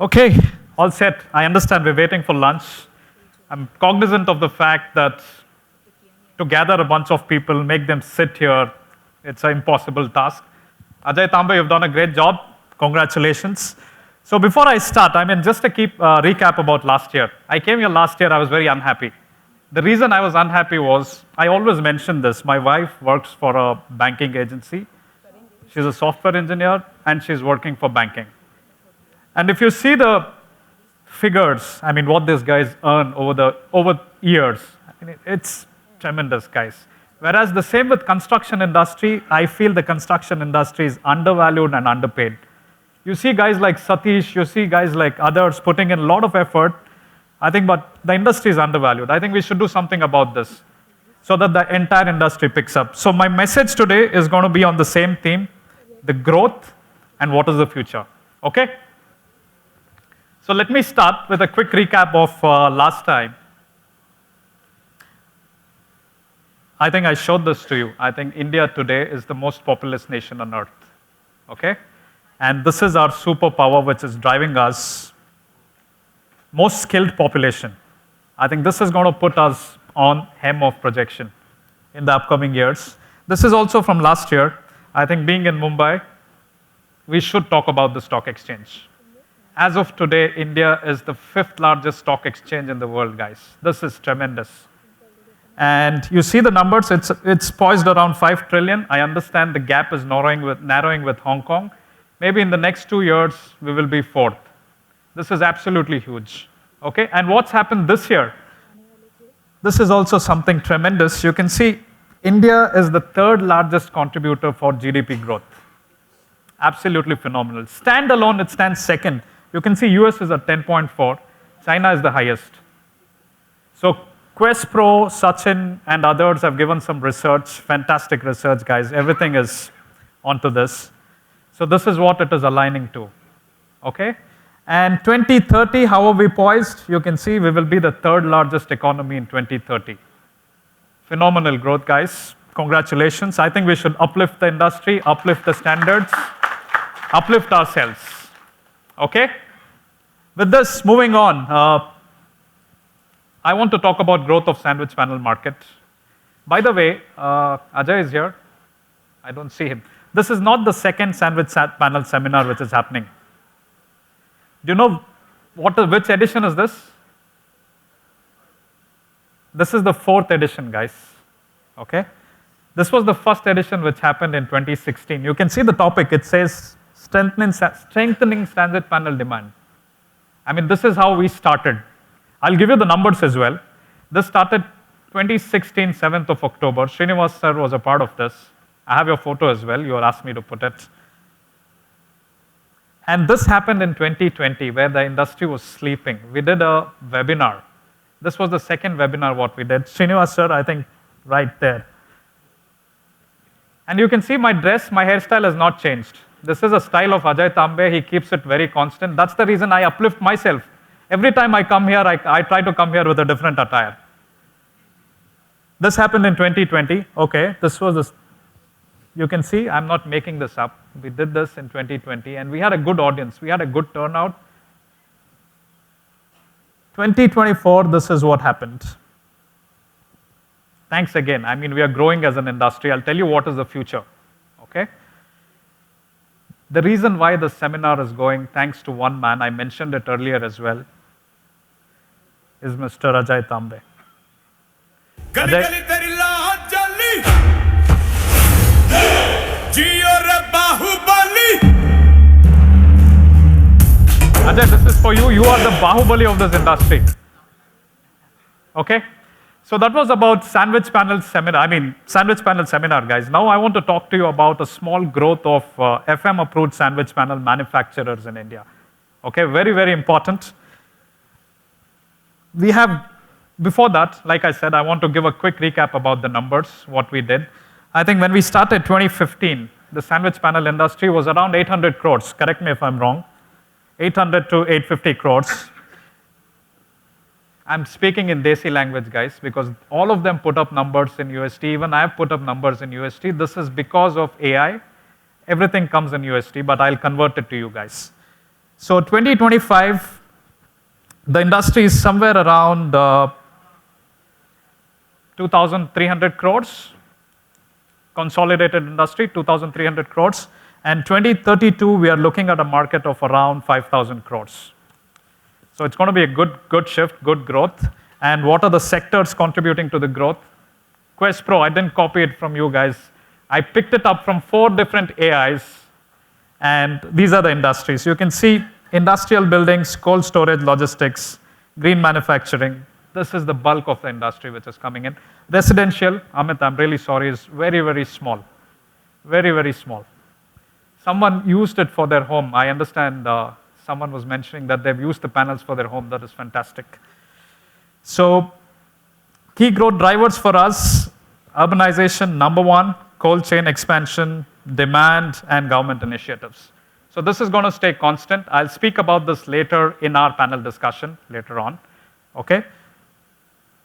Okay, all set. I understand we're waiting for lunch. I'm cognizant of the fact that to gather a bunch of people, make them sit here, it's an impossible task. Ajay Tambe, you've done a great job. Congratulations. So before I start, just a recap about last year. I came here last year, I was very unhappy. The reason I was unhappy was, I always mention this, my wife works for a banking agency. She's a software engineer and she's working for banking. And if you see the figures, what these guys earn over years, it's tremendous, guys. Whereas the same with construction industry, I feel the construction industry is undervalued and underpaid. You see guys like Satish, you see guys like others putting in a lot of effort, but the industry is undervalued. I think we should do something about this so that the entire industry picks up. So my message today is going to be on the same theme, the growth and what is the future, okay? So let me start with a quick recap of last time. I think I showed this to you. I think India today is the most populous nation on earth, okay? And this is our superpower which is driving us, most skilled population. I think this is going to put us on hem of projection in the upcoming years. This is also from last year. I think being in Mumbai, we should talk about the stock exchange. As of today, India is the 5th largest stock exchange in the world, guys. This is tremendous. And you see the numbers, it's poised around 5 trillion. I understand the gap is narrowing with Hong Kong. Maybe in the next 2 years, we will be 4th. This is absolutely huge, okay? And what's happened this year? This is also something tremendous. You can see India is the 3rd largest contributor for GDP growth. Absolutely phenomenal. Standalone, it stands 2nd. You can see US is at 10.4. China is the highest. So Quest Pro, Sachin, and others have given some research, fantastic research, guys. Everything is onto this. So this is what it is aligning to, okay? And 2030, how are we poised? You can see we will be the 3rd largest economy in 2030. Phenomenal growth, guys. Congratulations. I think we should uplift the industry, uplift the standards, uplift ourselves, okay? With this, moving on, I want to talk about growth of sandwich panel market. By the way, Ajay is here. I don't see him. This is not the 2nd sandwich panel seminar which is happening. Do you know which edition is this? This is the 4th edition, guys, okay? This was the 1st edition which happened in 2016. You can see the topic, it says strengthening sandwich panel demand. This is how we started. I'll give you the numbers as well. This started 2016, 7th of October. Srinivas sir was a part of this. I have your photo as well. You asked me to put it. And this happened in 2020 where the industry was sleeping. We did a webinar. This was the 2nd webinar what we did. Srinivas sir, I think, right there. And you can see my dress, my hairstyle has not changed. This is a style of Ajay Tambe. He keeps it very constant. That's the reason I uplift myself. Every time I come here, I try to come here with a different attire. This happened in 2020. Okay, this was this. You can see I'm not making this up. We did this in 2020 and we had a good audience. We had a good turnout. 2024, this is what happened. Thanks again. We are growing as an industry. I'll tell you what is the future, okay? The reason why the seminar is going, thanks to one man, I mentioned it earlier as well, is Mr. Ajay Tambe. Ajay, this is for you. You are the Bahubali of this industry. Okay? So that was about sandwich panel seminar, guys. Now I want to talk to you about a small growth of FM approved sandwich panel manufacturers in India. Okay, very, very important. Before that, like I said, I want to give a quick recap about the numbers, what we did. I think when we started 2015, the sandwich panel industry was around 800 crores. Correct me if I'm wrong. 800 to 850 crores. I'm speaking in Desi language, guys, because all of them put up numbers in USD. Even I have put up numbers in USD. This is because of AI. Everything comes in USD, but I'll convert it to you guys. So 2025, the industry is somewhere around 2,300 crores. Consolidated industry, 2,300 crores. And 2032, we are looking at a market of around 5,000 crores. So it's going to be a good shift, good growth. And what are the sectors contributing to the growth? Quest Pro, I didn't copy it from you guys. I picked it up from 4 different AIs, and these are the industries. You can see industrial buildings, cold storage, logistics, green manufacturing. This is the bulk of the industry which is coming in. Residential, Amit, I'm really sorry, is very, very small. Very, very small. Someone used it for their home. I understand someone was mentioning that they've used the panels for their home. That is fantastic. So, key growth drivers for us, urbanization, number 1, cold chain expansion, demand, and government initiatives. So this is going to stay constant. I'll speak about this later in our panel discussion later on. Okay?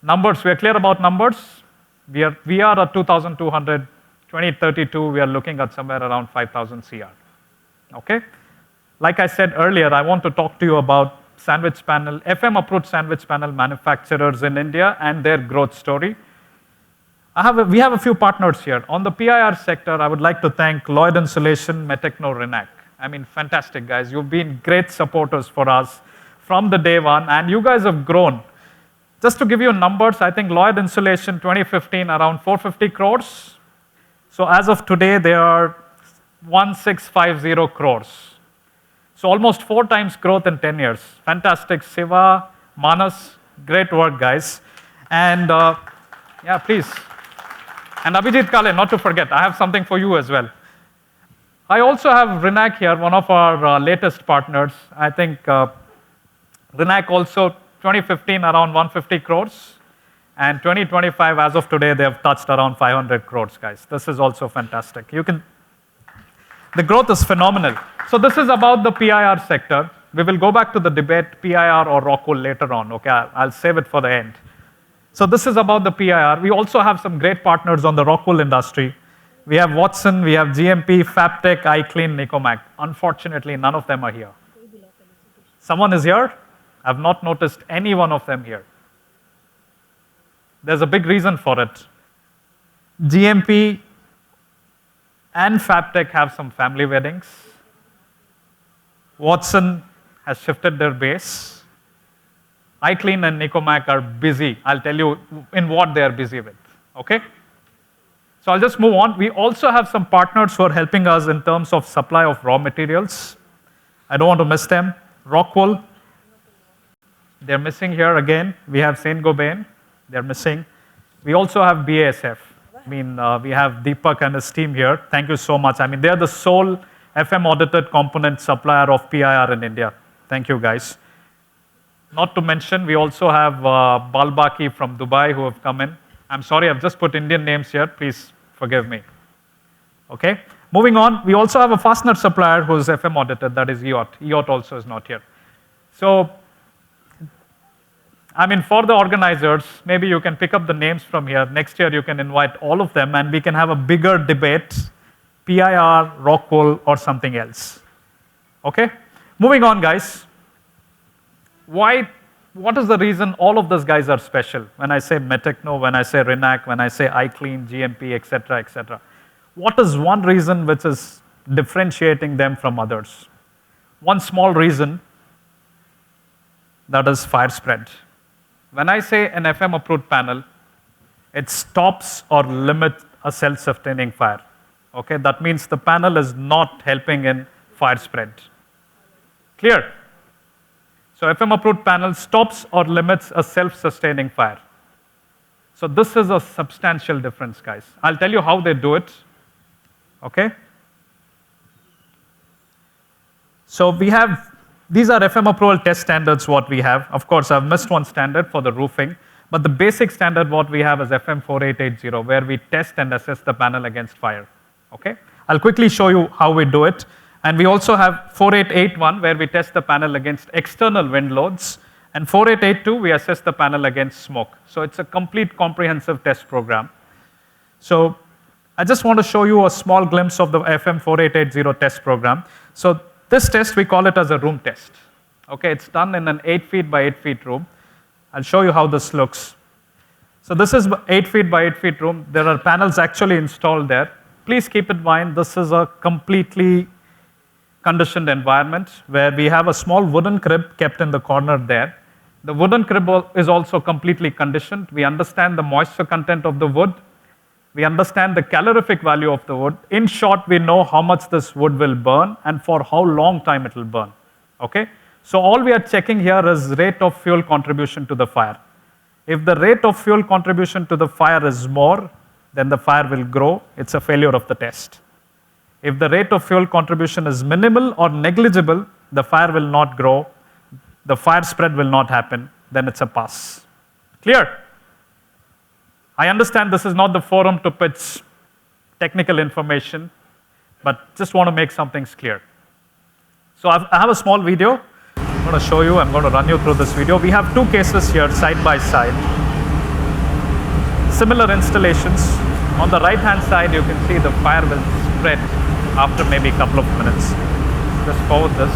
Numbers, we are clear about numbers. We are at 2,200. 2032, we are looking at somewhere around 5,000 CR. Okay? Like I said earlier, I want to talk to you about sandwich panel, FM-approved sandwich panel manufacturers in India and their growth story. We have a few partners here. On the PIR sector, I would like to thank Lloyd Insulation, Metechno, Renac. I mean, fantastic, guys. You've been great supporters for us from the day one, and you guys have grown. Just to give you numbers, I think Lloyd Insulation 2015 around 450 crores. So as of today, they are 1,650 crores. So almost 4 times growth in 10 years. Fantastic. Siva, Manas, great work, guys. And yeah, please. And Abhijit Kale, not to forget, I have something for you as well. I also have Renac here, one of our latest partners. I think Renac also 2015 around 150 crores. And 2025, as of today, they have touched around 500 crores, guys. This is also fantastic. The growth is phenomenal. So this is about the PIR sector. We will go back to the debate, PIR or Rockwool later on. Okay, I'll save it for the end. So this is about the PIR. We also have some great partners on the Rockwool industry. We have Watson, we have GMP, Fabtech, iClean, Nicomac. Unfortunately, none of them are here. Someone is here? I've not noticed any one of them here. There's a big reason for it. GMP and Fabtech have some family weddings. Watson has shifted their base. iClean and Nicomac are busy. I'll tell you in what they are busy with. Okay? So I'll just move on. We also have some partners who are helping us in terms of supply of raw materials. I don't want to miss them. Rockwool, they're missing here again. We have Saint-Gobain, they're missing. We also have BASF. I mean, we have Deepak and his team here. Thank you so much. I mean, they're the sole FM audited component supplier of PIR in India. Thank you, guys. Not to mention, we also have Balbaki from Dubai who have come in. I'm sorry, I've just put Indian names here. Please forgive me. Okay? Moving on, we also have a fastener supplier who is FM audited, that is EOT. EOT also is not here. So, I mean, for the organizers, maybe you can pick up the names from here. Next year, you can invite all of them, and we can have a bigger debate, PIR, Rockwool, or something else. Okay? Moving on, guys. What is the reason all of these guys are special? When I say Metechno, when I say Renac, when I say iClean, GMP, etc., etc. What is one reason which is differentiating them from others? One small reason, that is fire spread. When I say an FM-approved panel, it stops or limits a self-sustaining fire. Okay, that means the panel is not helping in fire spread. Clear? So FM-approved panel stops or limits a self-sustaining fire. So this is a substantial difference, guys. I'll tell you how they do it. Okay? So we have, these are FM approval test standards what we have. Of course, I've missed one standard for the roofing, but the basic standard what we have is FM 4880, where we test and assess the panel against fire. Okay? I'll quickly show you how we do it. And we also have 4881, where we test the panel against external wind loads. And 4882, we assess the panel against smoke. So it's a complete comprehensive test program. So I just want to show you a small glimpse of the FM 4880 test program. So This test, we call it as a room test. Okay, it's done in an 8 feet by 8 feet room. I'll show you how this looks. So this is 8 feet by 8 feet room. There are panels actually installed there. Please keep in mind, this is a completely conditioned environment where we have a small wooden crib kept in the corner there. The wooden crib is also completely conditioned. We understand the moisture content of the wood. We understand the calorific value of the wood. In short, we know how much this wood will burn and for how long time it will burn. Okay? So all we are checking here is rate of fuel contribution to the fire. If the rate of fuel contribution to the fire is more, then the fire will grow. It's a failure of the test. If the rate of fuel contribution is minimal or negligible, the fire will not grow, the fire spread will not happen, then it's a pass. Clear? I understand this is not the forum to pitch technical information, but just want to make some things clear. So I have a small video. I'm going to show you, I'm going to run you through this video. We have two cases here side by side. Similar installations. On the right hand side, you can see the fire will spread after maybe a couple of minutes. Just forward this.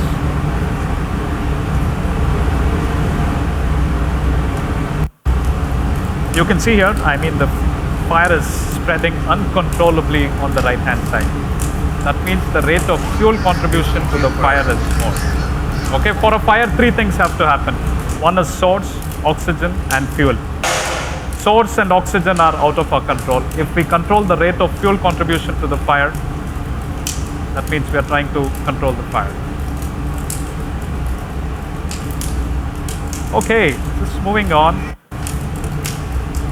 You can see here, I mean, the fire is spreading uncontrollably on the right hand side. That means the rate of fuel contribution to the fire is more. Okay, for a fire, three things have to happen. One is source, oxygen, and fuel. Source and oxygen are out of our control. If we control the rate of fuel contribution to the fire, that means we are trying to control the fire. Okay, just moving on.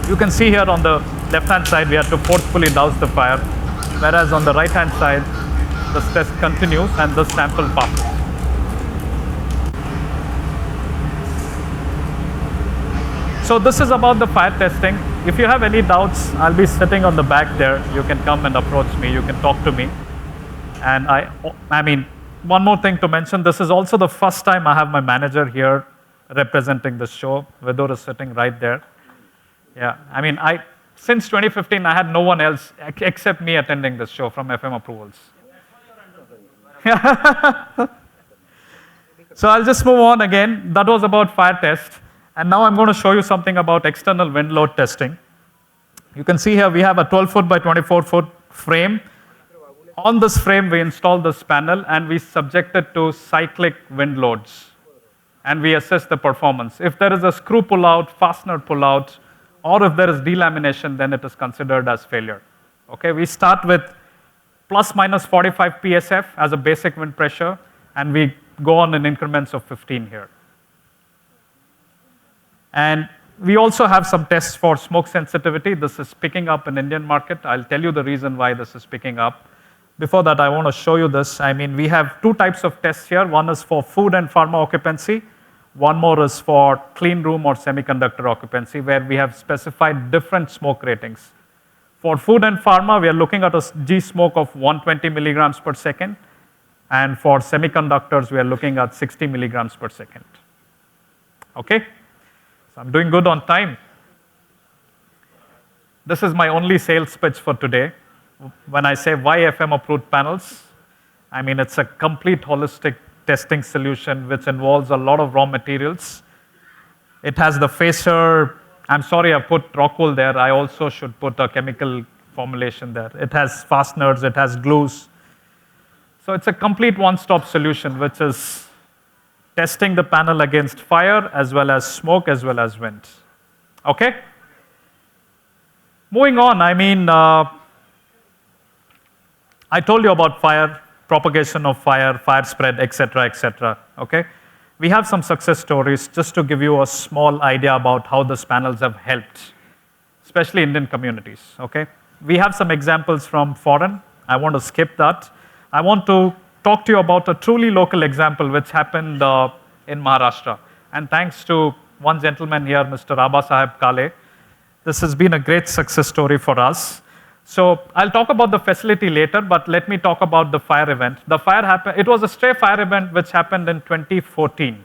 You can see here on the left-hand side, we have to forcefully douse the fire, whereas on the right-hand side, the test continues and the sample passes. So this is about the fire testing. If you have any doubts, I'll be sitting on the back there. You can come and approach me. You can talk to me. And I mean, one more thing to mention, this is also the first time I have my manager here representing the show. Vidur is sitting right there. Yeah, I mean, since 2015, I had no one else except me attending this show from FM Approvals. So I'll just move on again. That was about fire test. And now I'm going to show you something about external wind load testing. You can see here we have a 12 foot by 24 foot frame. On this frame, we install this panel and we subject it to cyclic wind loads. And we assess the performance. If there is a screw pull-out, fastener pull-out, or if there is delamination, then it is considered as failure. Okay, we start with plus minus 45 PSF as a basic wind pressure, and we go on in increments of 15 here. And we also have some tests for smoke sensitivity. This is picking up in Indian market. I'll tell you the reason why this is picking up. Before that, I want to show you this. I mean, we have two types of tests here. One is for food and pharma occupancy. One more is for clean room or semiconductor occupancy, where we have specified different smoke ratings. For food and pharma, we are looking at a G smoke of 120 milligrams per second. And for semiconductors, we are looking at 60 milligrams per second. Okay? So I'm doing good on time. This is my only sales pitch for today. When I say why FM approved panels, I mean it's a complete holistic testing solution which involves a lot of raw materials. It has the facer. I'm sorry I put rock wool there. I also should put a chemical formulation there. It has fasteners, it has glues. So it's a complete one-stop solution which is testing the panel against fire as well as smoke as well as wind. Okay? Moving on, I mean, I told you about fire, propagation of fire, fire spread, etc., etc. Okay? We have some success stories just to give you a small idea about how these panels have helped, especially Indian communities. Okay? We have some examples from foreign. I want to skip that. I want to talk to you about a truly local example which happened in Maharashtra. And thanks to one gentleman here, Mr. Abba Saheb Kale, this has been a great success story for us. So I'll talk about the facility later, but let me talk about the fire event. The fire happened, it was a stray fire event which happened in 2014.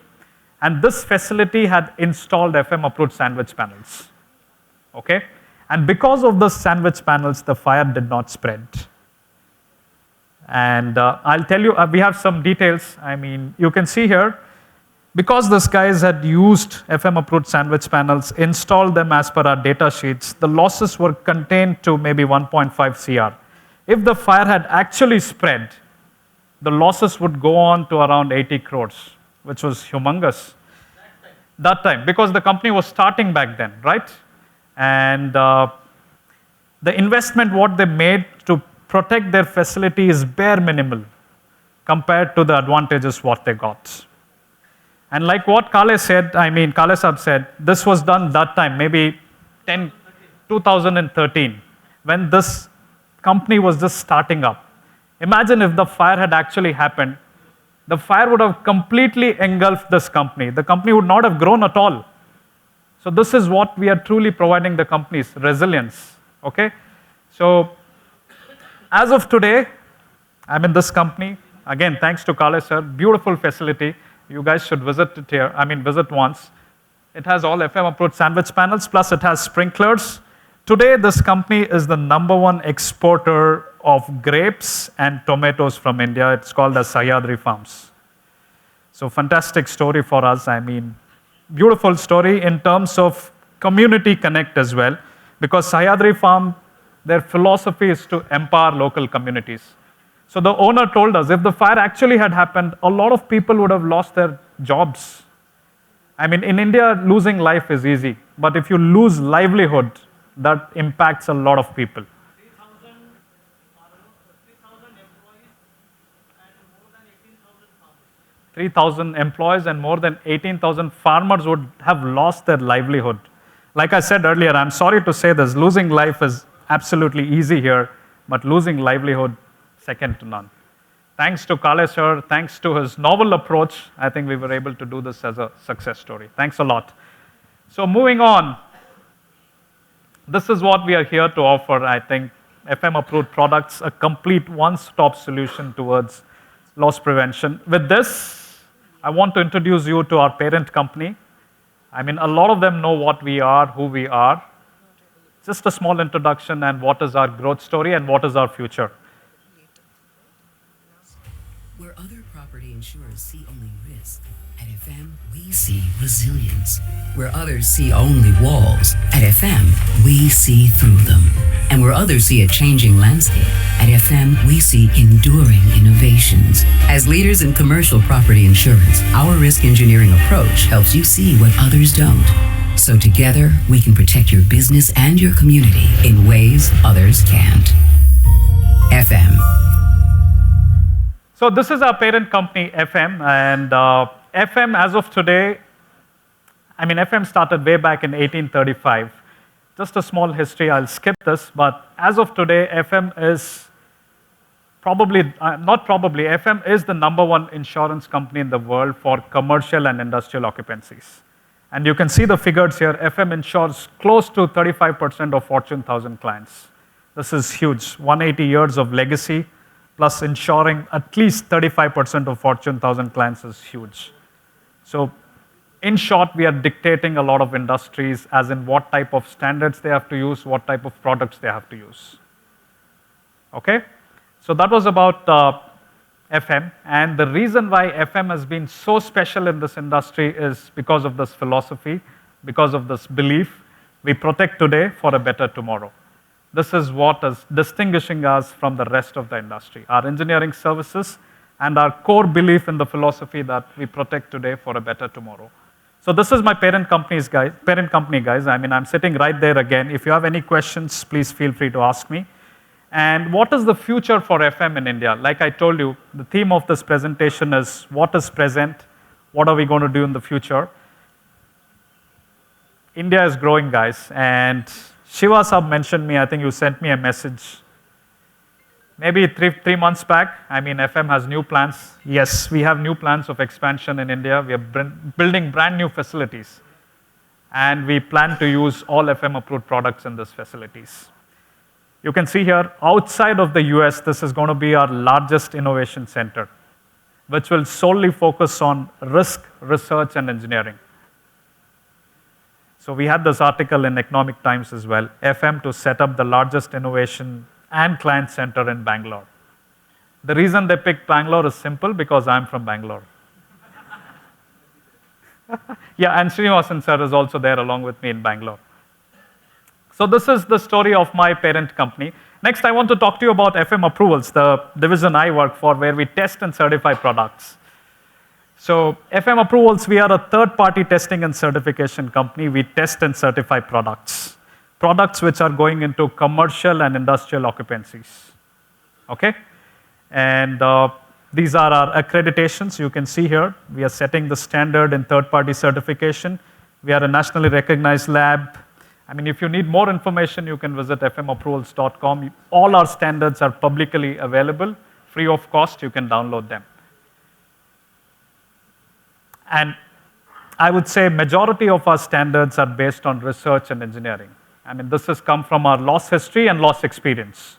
And this facility had installed FM approved sandwich panels. Okay? And because of the sandwich panels, the fire did not spread. And I'll tell you, we have some details. I mean, you can see here, because these guys had used FM-approved sandwich panels, installed them as per our data sheets, the losses were contained to maybe 1.5 CR. If the fire had actually spread, the losses would go on to around 80 crores, which was humongous. That time, because the company was starting back then, right? And the investment what they made to protect their facility is bare minimal compared to the advantages what they got. And like what Kale said, I mean, Kale Saab said, this was done that time, maybe 2013, when this company was just starting up. Imagine if the fire had actually happened, the fire would have completely engulfed this company. The company would not have grown at all. So this is what we are truly providing the companies, resilience, okay? So as of today, I'm in this company. Again, thanks to Kale sir, beautiful facility. You guys should visit it here. I mean, visit once. It has all FM-approved sandwich panels, plus it has sprinklers. Today, this company is the #1 exporter of grapes and tomatoes from India. It's called as Sahyadri Farms. So fantastic story for us. I mean, beautiful story in terms of community connect as well, because Sahyadri Farm, their philosophy is to empower local communities. So the owner told us if the fire actually had happened, a lot of people would have lost their jobs. I mean, in India, losing life is easy, but if you lose livelihood, that impacts a lot of people. 3,000 employees and more than 18,000 farmers would have lost their livelihood. Like I said earlier, I'm sorry to say this, losing life is absolutely easy here, but losing livelihood, second to none. Thanks to Kale sir, thanks to his novel approach, I think we were able to do this as a success story. Thanks a lot. So moving on, this is what we are here to offer, I think, FM-approved products, a complete one-stop solution towards loss prevention. With this, I want to introduce you to our parent company. I mean, a lot of them know what we are, who we are. Just a small introduction and what is our growth story and what is our future. Where other property insurers see only risk, at FM, we see resilience. Where others see only walls, at FM, we see through them. And where others see a changing landscape, at FM, we see enduring innovations. As leaders in commercial property insurance, our risk engineering approach helps you see what others don't. So together, we can protect your business and your community in ways others can't. FM. So this is our parent company, FM, and FM as of today, I mean, FM started way back in 1835. Just a small history, I'll skip this, but as of today, FM is FM is the #1 insurance company in the world for commercial and industrial occupancies. And you can see the figures here, FM insures close to 35% of Fortune 1000 clients. This is huge, 180 years of legacy, plus ensuring at least 35% of Fortune 1000 clients is huge. So in short, we are dictating a lot of industries as in what type of standards they have to use, what type of products they have to use. Okay? So that was about FM. And the reason why FM has been so special in this industry is because of this philosophy, because of this belief. We protect today for a better tomorrow. This is what is distinguishing us from the rest of the industry. Our engineering services and our core belief in the philosophy that we protect today for a better tomorrow. So this is my parent company, guys. I mean, I'm sitting right there again. If you have any questions, please feel free to ask me. And what is the future for FM in India? Like I told you, the theme of this presentation is what is present, what are we going to do in the future? India is growing, guys, and Shiva Saab mentioned me, I think you sent me a message maybe three months back. I mean, FM has new plans. Yes, we have new plans of expansion in India. We are building brand new facilities. And we plan to use all FM-approved products in these facilities. You can see here, outside of the US, this is going to be our largest innovation center, which will solely focus on risk, research, and engineering. So we had this article in Economic Times as well, FM to set up the largest innovation and client center in Bangalore. The reason they picked Bangalore is simple because I'm from Bangalore. Yeah, and Srinivasan sir is also there along with me in Bangalore. So this is the story of my parent company. Next, I want to talk to you about FM Approvals, the division I work for, where we test and certify products. So FM Approvals, we are a third-party testing and certification company. We test and certify products which are going into commercial and industrial occupancies. Okay? And these are our accreditations. You can see here, we are setting the standard in third-party certification. We are a nationally recognized lab. I mean, if you need more information, you can visit fmapprovals.com. All our standards are publicly available, free of cost. You can download them. And I would say majority of our standards are based on research and engineering. I mean, this has come from our loss history and loss experience.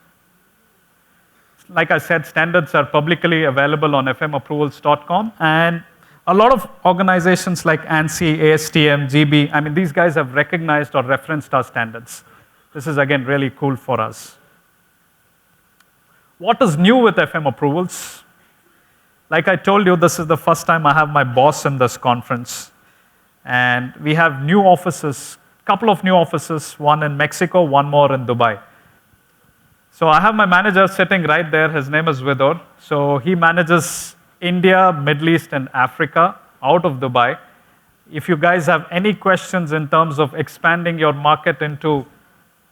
Like I said, standards are publicly available on fmapprovals.com, and a lot of organizations like ANSI, ASTM, GB, I mean, these guys have recognized or referenced our standards. This is, again, really cool for us. What is new with FM Approvals? Like I told you, this is the first time I have my boss in this conference. And we have new offices, couple of new offices, one in Mexico, one more in Dubai. So I have my manager sitting right there. His name is Vidur. So he manages India, Middle East, and Africa out of Dubai. If you guys have any questions in terms of expanding your market into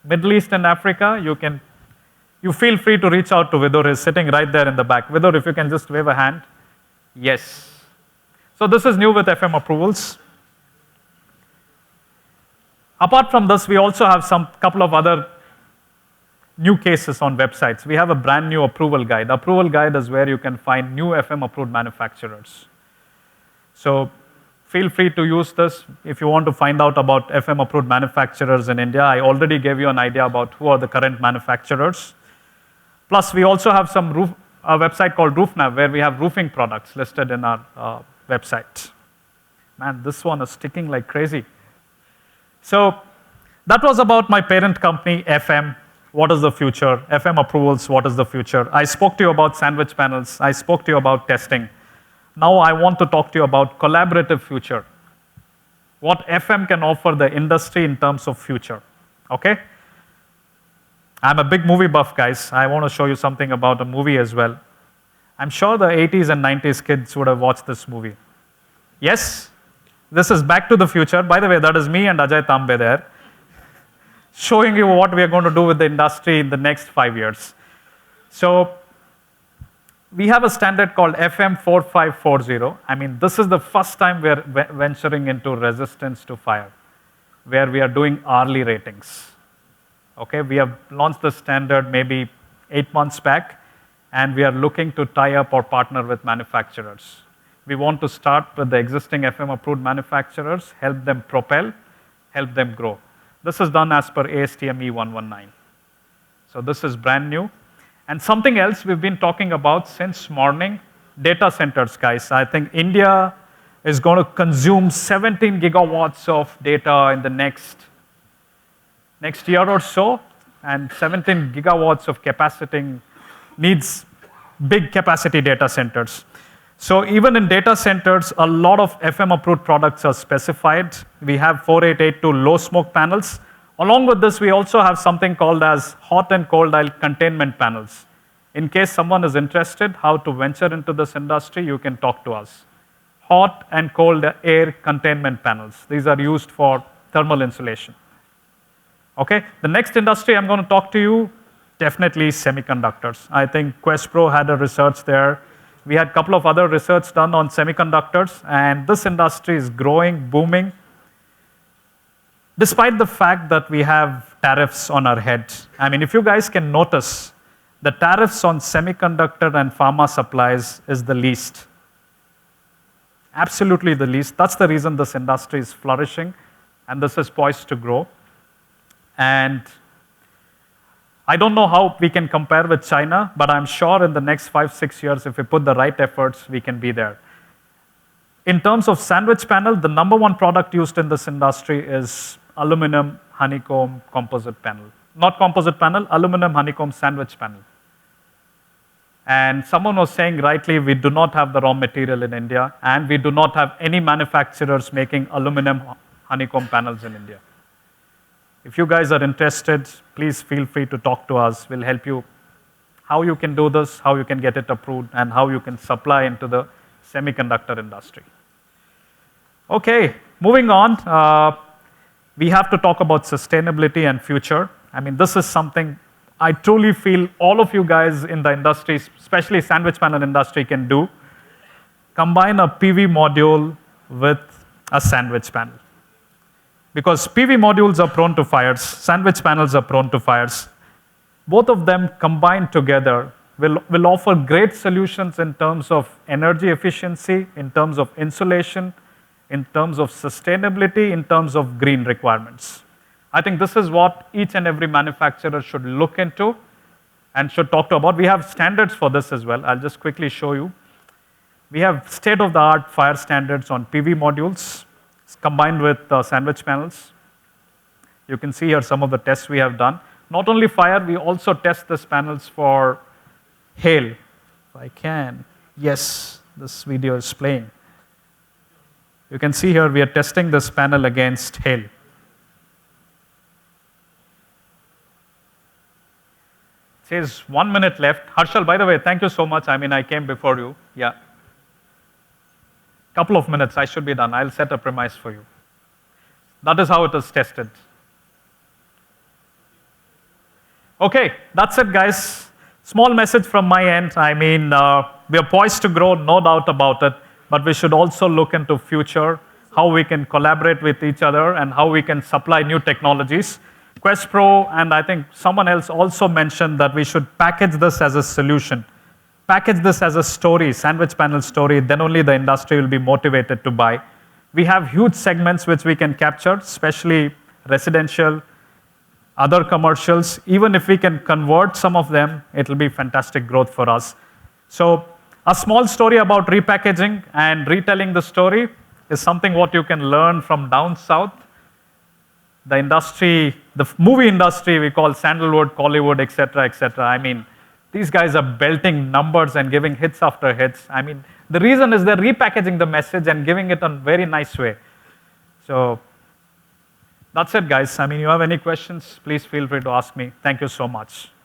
Middle East and Africa, you feel free to reach out to Vidur. He's sitting right there in the back. Vidur, if you can just wave a hand. Yes. So this is new with FM Approvals. Apart from this, we also have some couple of other new cases on websites. We have a brand new approval guide. Approval guide is where you can find new FM approved manufacturers. So feel free to use this if you want to find out about FM approved manufacturers in India. I already gave you an idea about who are the current manufacturers. Plus, we also have a website called RoofNav where we have roofing products listed in our website. Man, this one is sticking like crazy. So that was about my parent company, FM. What is the future? FM Approvals, what is the future? I spoke to you about sandwich panels. I spoke to you about testing. Now I want to talk to you about collaborative future. What FM can offer the industry in terms of future. Okay? I'm a big movie buff, guys. I want to show you something about a movie as well. I'm sure the 80s and 90s kids would have watched this movie. Yes? This is Back to the Future. By the way, that is me and Ajay Tambe there, showing you what we are going to do with the industry in the next 5 years. So we have a standard called FM 4540. I mean, this is the first time we're venturing into resistance to fire, where we are doing hourly ratings. Okay, we have launched the standard maybe 8 months back, and we are looking to tie up or partner with manufacturers. We want to start with the existing FM approved manufacturers, help them propel, help them grow. This is done as per ASTM E119. So this is brand new. And something else we've been talking about since morning, data centers, guys. I think India is going to consume 17 gigawatts of data in the next year or so, and 17 gigawatts of capacity needs big capacity data centers. So even in data centers, a lot of FM approved products are specified. We have 4882 low smoke panels. Along with this, we also have something called as hot and cold aisle containment panels. In case someone is interested how to venture into this industry, you can talk to us. Hot and cold air containment panels. These are used for thermal insulation. Okay, the next industry I'm going to talk to you, definitely semiconductors. I think Quest Pro had a research there. We had a couple of other research done on semiconductors, and this industry is growing, booming, despite the fact that we have tariffs on our head. I mean, if you guys can notice, the tariffs on semiconductor and pharma supplies is the least. Absolutely the least. That's the reason this industry is flourishing, and this is poised to grow. And I don't know how we can compare with China, but I'm sure in the next 5-6 years, if we put the right efforts, we can be there. In terms of sandwich panel, the number one product used in this industry is aluminum honeycomb composite panel. Not composite panel, aluminum honeycomb sandwich panel. And someone was saying rightly, we do not have the raw material in India, and we do not have any manufacturers making aluminum honeycomb panels in India. If you guys are interested, please feel free to talk to us. We'll help you how you can do this, how you can get it approved, and how you can supply into the semiconductor industry. Okay, moving on. We have to talk about sustainability and future. I mean, this is something I truly feel all of you guys in the industry, especially sandwich panel industry, can do. Combine a PV module with a sandwich panel. Because PV modules are prone to fires, sandwich panels are prone to fires. Both of them combined together will offer great solutions in terms of energy efficiency, in terms of insulation, in terms of sustainability, in terms of green requirements. I think this is what each and every manufacturer should look into and should talk to about. We have standards for this as well. I'll just quickly show you. We have state-of-the-art fire standards on PV modules combined with sandwich panels. You can see here some of the tests we have done. Not only fire, we also test these panels for hail. If I can, yes, this video is playing. You can see here we are testing this panel against hail. It says 1 minute left. Harshal, by the way, thank you so much. I mean, I came before you. Yeah. Couple of minutes, I should be done. I'll set a premise for you. That is how it is tested. Okay, that's it, guys. Small message from my end. I mean, we are poised to grow, no doubt about it, but we should also look into future, how we can collaborate with each other and how we can supply new technologies. Quest Pro, and I think someone else also mentioned that we should package this as a solution. Package this as a story, sandwich panel story, then only the industry will be motivated to buy. We have huge segments which we can capture, especially residential, other commercials. Even if we can convert some of them, it will be fantastic growth for us. So a small story about repackaging and retelling the story is something what you can learn from down south. The industry, the movie industry, we call Sandalwood, Collywood, etc., etc. I mean, these guys are belting numbers and giving hits after hits. I mean, the reason is they're repackaging the message and giving it in a very nice way. So that's it, guys. I mean, you have any questions, please feel free to ask me. Thank you so much.